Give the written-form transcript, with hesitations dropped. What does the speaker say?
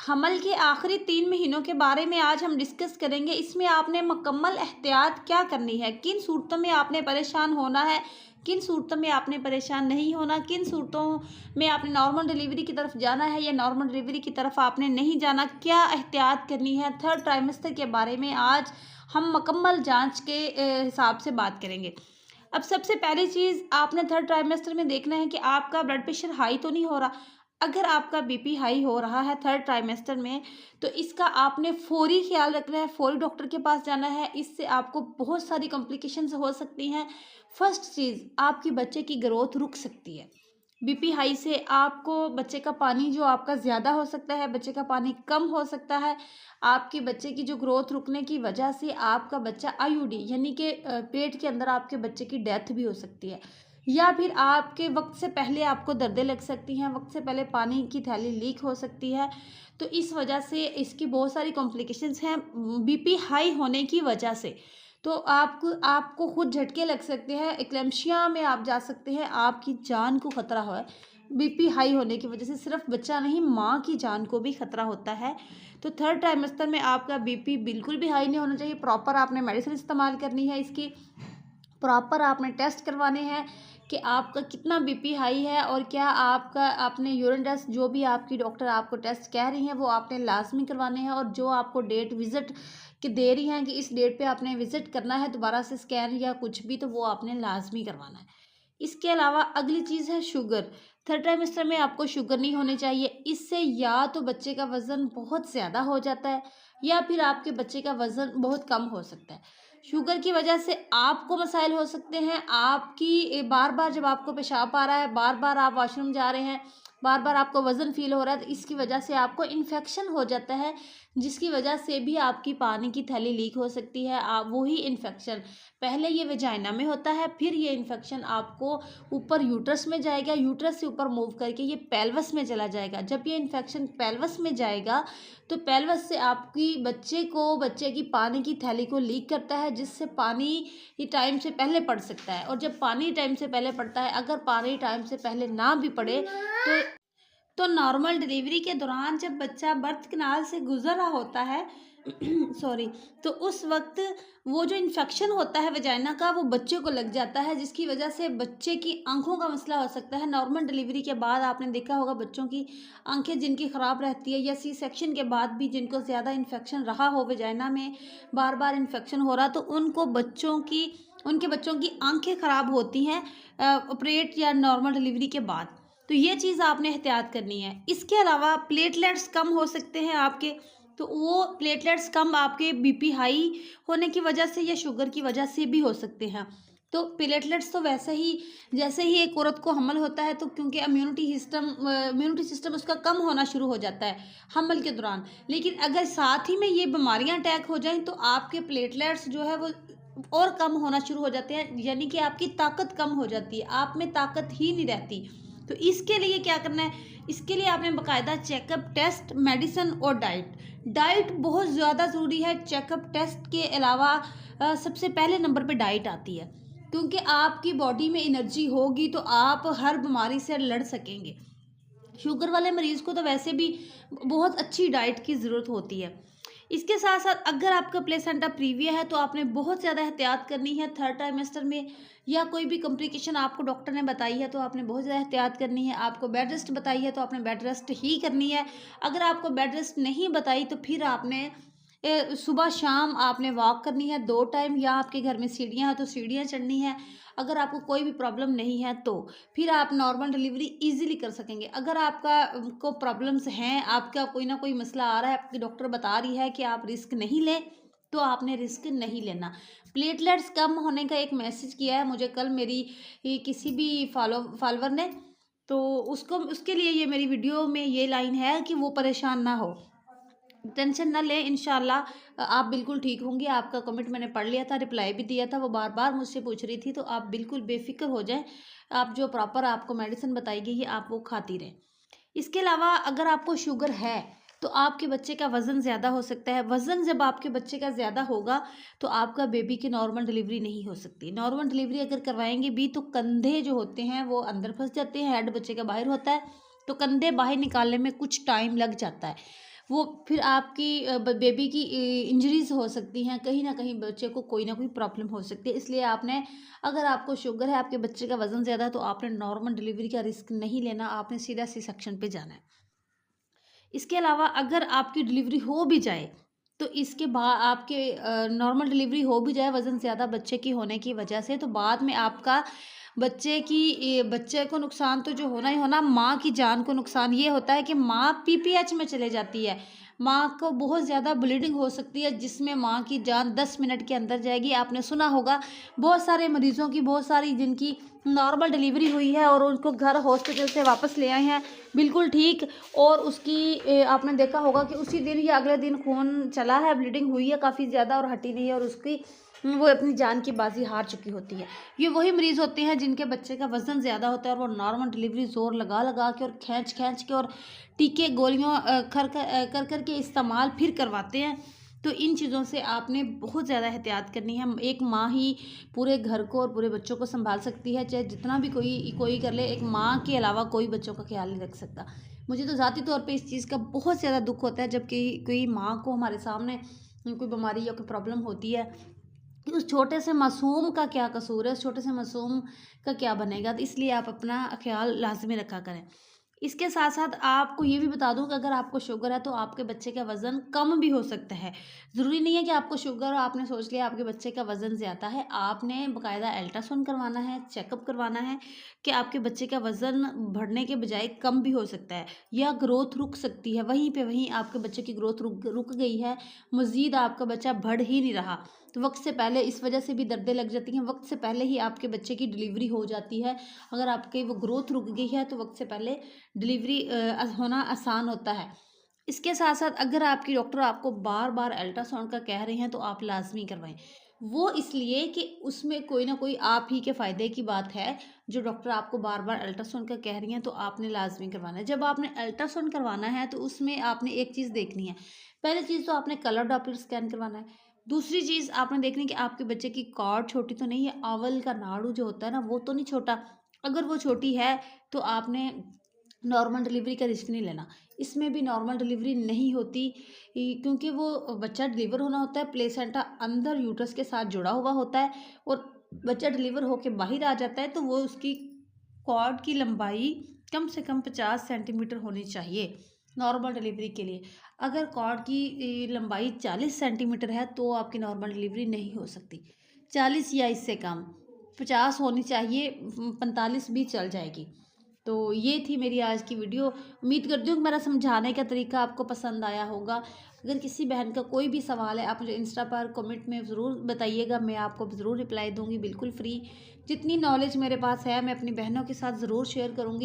हमल के आखिरी 3 महीनों के बारे में आज हम डिस्कस करेंगे। इसमें आपने मुकम्मल एहतियात क्या करनी है, किन सूरतों में आपने परेशान होना है, किन सूरतों में आपने परेशान नहीं होना, किन सूरतों में आपने नॉर्मल डिलीवरी की तरफ जाना है या नॉर्मल डिलीवरी की तरफ आपने नहीं जाना, क्या एहतियात करनी है। थर्ड ट्राइमेस्टर के बारे में आज हम मुकम्मल जाँच के हिसाब से बात करेंगे। अब सबसे पहली चीज़ आपने थर्ड ट्राइमेस्टर में देखना है कि आपका ब्लड प्रेशर हाई तो नहीं हो रहा। अगर आपका बीपी हाई हो रहा है थर्ड ट्राइमेस्टर में, तो इसका आपने फ़ौरी ख़्याल रखना है, फ़ौरी डॉक्टर के पास जाना है। इससे आपको बहुत सारी कॉम्प्लिकेशंस हो सकती हैं। फर्स्ट चीज़, आपकी बच्चे की ग्रोथ रुक सकती है। बीपी हाई से आपको बच्चे का पानी जो आपका ज़्यादा हो सकता है, बच्चे का पानी कम हो सकता है। आपके बच्चे की जो ग्रोथ रुकने की वजह से आपका बच्चा आईयूडी यानी कि पेट के अंदर आपके बच्चे की डेथ भी हो सकती है। या फिर आपके वक्त से पहले आपको दर्दें लग सकती हैं, वक्त से पहले पानी की थैली लीक हो सकती है। तो इस वजह से इसकी बहुत सारी कॉम्प्लिकेशंस हैं बीपी हाई होने की वजह से। तो आपको आपको खुद झटके लग सकते हैं, एक्लेम्शिया में आप जा सकते हैं, आपकी जान को खतरा है। बीपी हाई होने की वजह से सिर्फ बच्चा नहीं, माँ की जान को भी खतरा होता है। तो थर्ड ट्राइमेस्टर में आपका बीपी बिल्कुल भी हाई नहीं होना चाहिए। प्रॉपर आपने मेडिसिन इस्तेमाल करनी है, इसकी प्रॉपर आपने टेस्ट करवाने हैं कि आपका कितना बीपी हाई है और क्या आपका आपने यूरिन टेस्ट जो भी आपकी डॉक्टर आपको टेस्ट कह रही हैं वो आपने लाजमी करवाने हैं। और जो आपको डेट विज़िट की दे रही हैं कि इस डेट पे आपने विज़िट करना है दोबारा से स्कैन या कुछ भी, तो वो आपने लाजमी करवाना है। इसके अलावा अगली चीज़ है शुगर। थर्ड ट्राइमेस्टर में आपको शुगर नहीं होनी चाहिए। इससे या तो बच्चे का वज़न बहुत ज़्यादा हो जाता है या फिर आपके बच्चे का वज़न बहुत कम हो सकता है। शुगर की वजह से आपको मसाइल हो सकते हैं। आपकी बार-बार जब आपको पेशाब आ रहा है, बार-बार आप वॉशरूम जा रहे हैं, बार-बार आपको वज़न फ़ील हो रहा है, तो इसकी वजह से आपको इन्फेक्शन हो जाता है, जिसकी वजह से भी आपकी पानी की थैली लीक हो सकती है। वही इन्फेक्शन पहले ये वेजाइना में होता है, फिर ये इन्फेक्शन आपको ऊपर यूट्रस में जाएगा, यूट्रस से ऊपर मूव करके ये पेल्विस में चला जाएगा। जब ये इन्फेक्शन पेल्विस में जाएगा, तो पेल्विस से आपकी बच्चे की पानी की थैली को लीक करता है, जिससे पानी ही टाइम से पहले पड़ सकता है। और जब पानी टाइम से पहले पड़ता है, अगर पानी टाइम से पहले ना भी पड़े तो नॉर्मल डिलीवरी के दौरान जब बच्चा बर्थ कैनाल से गुज़र रहा होता है सॉरी, तो उस वक़्त वो जो इन्फेक्शन होता है वजाइना का वो बच्चे को लग जाता है, जिसकी वजह से बच्चे की आँखों का मसला हो सकता है। नॉर्मल डिलीवरी के बाद आपने देखा होगा बच्चों की आँखें जिनकी ख़राब रहती है, या सी सेक्शन के बाद भी जिनको ज़्यादा इन्फेक्शन रहा हो वजाइना में, बार-बार इन्फेक्शन हो रहा, तो उनके बच्चों की आँखें ख़राब होती हैं ऑपरेट या नॉर्मल डिलीवरी के बाद। तो ये चीज़ आपने एहतियात करनी है। इसके अलावा प्लेटलेट्स कम हो सकते हैं आपके, तो वो प्लेटलेट्स कम आपके बीपी हाई होने की वजह से या शुगर की वजह से भी हो सकते हैं। तो प्लेटलेट्स तो वैसे ही जैसे ही एक औरत को हमल होता है, तो क्योंकि इम्यूनिटी सिस्टम उसका कम होना शुरू हो जाता है हमल के दौरान। लेकिन अगर साथ ही में ये बीमारियां अटैक हो जाएं, तो आपके प्लेटलेट्स जो है वो और कम होना शुरू हो जाते हैं, यानी कि आपकी ताकत कम हो जाती है, आप में ताकत ही नहीं रहती। तो इसके लिए क्या करना है, इसके लिए आपने बाकायदा चेकअप, टेस्ट, मेडिसिन और डाइट बहुत ज़्यादा ज़रूरी है। चेकअप टेस्ट के अलावा सबसे पहले नंबर पे डाइट आती है, क्योंकि आपकी बॉडी में एनर्जी होगी तो आप हर बीमारी से लड़ सकेंगे। शुगर वाले मरीज़ को तो वैसे भी बहुत अच्छी डाइट की ज़रूरत होती है। इसके साथ साथ अगर आपका प्लेसेंटा प्रीविया है, तो आपने बहुत ज़्यादा एहतियात करनी है थर्ड ट्राइमेस्टर में। या कोई भी कॉम्प्लिकेशन आपको डॉक्टर ने बताई है, तो आपने बहुत ज़्यादा एहतियात करनी है। आपको बेड रेस्ट बताई है, तो आपने बेड रेस्ट ही करनी है। अगर आपको बेड रेस्ट नहीं बताई, तो फिर आपने सुबह शाम आपने वॉक करनी है 2 टाइम, या आपके घर में सीढ़ियाँ हैं तो सीढ़ियाँ चढ़नी है। अगर आपको कोई भी प्रॉब्लम नहीं है, तो फिर आप नॉर्मल डिलीवरी ईज़िली कर सकेंगे। अगर आपका को प्रॉब्लम्स हैं, आपका कोई ना कोई मसला आ रहा है, आपकी डॉक्टर बता रही है कि आप रिस्क नहीं लें, तो आपने रिस्क नहीं लेना। प्लेटलेट्स कम होने का एक मैसेज किया है मुझे कल मेरी किसी भी फॉलोवर ने, तो उसको उसके लिए ये मेरी वीडियो में ये लाइन है कि वो परेशान ना हो, टेंशन ना लें, इंशाल्लाह आप बिल्कुल ठीक होंगी। आपका कमेंट मैंने पढ़ लिया था, रिप्लाई भी दिया था, वो बार-बार मुझसे पूछ रही थी, तो आप बिल्कुल बेफ़िक्र हो जाएँ। आप जो प्रॉपर आपको मेडिसिन बताई गई है, आप वो खाती रहें। इसके अलावा अगर आपको शुगर है, तो आपके बच्चे का वज़न ज़्यादा हो सकता है। वज़न जब आपके बच्चे का ज़्यादा होगा, तो आपका बेबी की नॉर्मल डिलीवरी नहीं हो सकती। नॉर्मल डिलीवरी अगर करवाएँगे भी, तो कंधे जो होते हैं वो अंदर फँस जाते हैं, हेड बच्चे का बाहर होता है, तो कंधे बाहर निकालने में कुछ टाइम लग जाता है। वो फिर आपकी बेबी की इंजरीज़ हो सकती हैं, कहीं न कहीं बच्चे को कोई ना कोई प्रॉब्लम हो सकती है। इसलिए आपने, अगर आपको शुगर है, आपके बच्चे का वज़न ज़्यादा है, तो आपने नॉर्मल डिलीवरी का रिस्क नहीं लेना, आपने सीधा सी सेक्शन पे जाना है। इसके अलावा अगर आपकी डिलीवरी हो भी जाए, तो इसके बाद आपके नॉर्मल डिलीवरी हो भी जाए वज़न ज़्यादा बच्चे की होने की वजह से, तो बाद में आपका बच्चे को नुकसान तो जो होना ही होना, माँ की जान को नुकसान ये होता है कि माँ पीपीएच में चले जाती है। माँ को बहुत ज़्यादा ब्लीडिंग हो सकती है, जिसमें माँ की जान 10 मिनट के अंदर जाएगी। आपने सुना होगा बहुत सारे मरीज़ों की, बहुत सारी जिनकी नॉर्मल डिलीवरी हुई है और उनको घर हॉस्पिटल से वापस ले आए हैं बिल्कुल ठीक, और उसकी आपने देखा होगा कि उसी दिन या अगले दिन खून चला है, ब्लीडिंग हुई है काफ़ी ज़्यादा और हटी नहीं है, और उसकी वो अपनी जान की बाजी हार चुकी होती है। ये वही मरीज़ होते हैं जिनके बच्चे का वज़न ज़्यादा होता है और वो नॉर्मल डिलीवरी ज़ोर लगा लगा के और खींच खींच के और टीके गोलियां कर कर के इस्तेमाल फिर करवाते हैं। तो इन चीज़ों से आपने बहुत ज़्यादा एहतियात करनी है। एक माँ ही पूरे घर को और पूरे बच्चों को संभाल सकती है, चाहे जितना भी कोई कोई कर ले, एक माँ के अलावा कोई बच्चों का ख्याल नहीं रख सकता। मुझे तो ज़ाती तौर पे इस चीज़ का बहुत ज़्यादा दुख होता है, जबकि कोई माँ को हमारे सामने कोई बीमारी या कोई प्रॉब्लम होती है, कि उस छोटे से मासूम का क्या कसूर है, उस छोटे से मासूम का क्या बनेगा। तो इसलिए आप अपना ख्याल लाजमी रखा करें। इसके साथ साथ आपको ये भी बता दूं कि अगर आपको शुगर है तो आपके बच्चे का वज़न कम भी हो सकता है। ज़रूरी नहीं है कि आपको शुगर और आपने सोच लिया आपके बच्चे का वज़न ज़्यादा है। आपने बाकायदा अल्ट्रासाउंड करवाना है, चेकअप करवाना है कि आपके बच्चे का वज़न बढ़ने के बजाय कम भी हो सकता है, या ग्रोथ रुक सकती है। वहीं पे वहीं आपके बच्चे की ग्रोथ रुक गई है, मज़ीद आपका बच्चा बढ़ ही नहीं रहा, तो वक्त से पहले इस वजह से भी दर्दें लग जाती हैं, वक्त से पहले ही आपके बच्चे की डिलीवरी हो जाती है। अगर आपकी वो ग्रोथ रुक गई है तो वक्त से पहले डिलीवरी होना आसान होता है। इसके साथ साथ अगर आपकी डॉक्टर आपको बार बार अल्ट्रासाउंड का कह रहे हैं तो आप लाजमी करवाएं। वो इसलिए कि उसमें कोई ना कोई आप ही के फ़ायदे की बात है। जो डॉक्टर आपको बार बार अल्ट्रासाउंड का कह रही हैं तो आपने लाजमी करवाना है। जब आपने अल्ट्रासाउंड करवाना है तो उसमें आपने एक चीज़ देखनी है। पहली चीज़ तो आपने कलर डॉपलर स्कैन करवाना है। दूसरी चीज़ आपने देखनी है कि आपके बच्चे की कॉर्ड छोटी तो नहीं है, ओवल का नाड़ू जो होता है ना वो तो नहीं छोटा। अगर वो छोटी है तो आपने नॉर्मल डिलीवरी का रिस्क नहीं लेना। इसमें भी नॉर्मल डिलीवरी नहीं होती, क्योंकि वो बच्चा डिलीवर होना होता है, प्लेसेंटा अंदर यूट्रस के साथ जुड़ा हुआ होता है, और बच्चा डिलीवर होके बाहर आ जाता है तो वो उसकी कॉर्ड की लंबाई कम से कम 50 सेंटीमीटर होनी चाहिए नॉर्मल डिलीवरी के लिए। अगर कॉर्ड की लंबाई 40 सेंटीमीटर है तो आपकी नॉर्मल डिलीवरी नहीं हो सकती। 40 या इससे कम, 50 होनी चाहिए, 45 भी चल जाएगी। तो ये थी मेरी आज की वीडियो। उम्मीद करती हूँ कि मेरा समझाने का तरीका आपको पसंद आया होगा। अगर किसी बहन का कोई भी सवाल है, आप मुझे इंस्टा पर कमेंट में ज़रूर बताइएगा, मैं आपको ज़रूर रिप्लाई दूँगी बिल्कुल फ्री। जितनी नॉलेज मेरे पास है मैं अपनी बहनों के साथ ज़रूर शेयर करूँगी।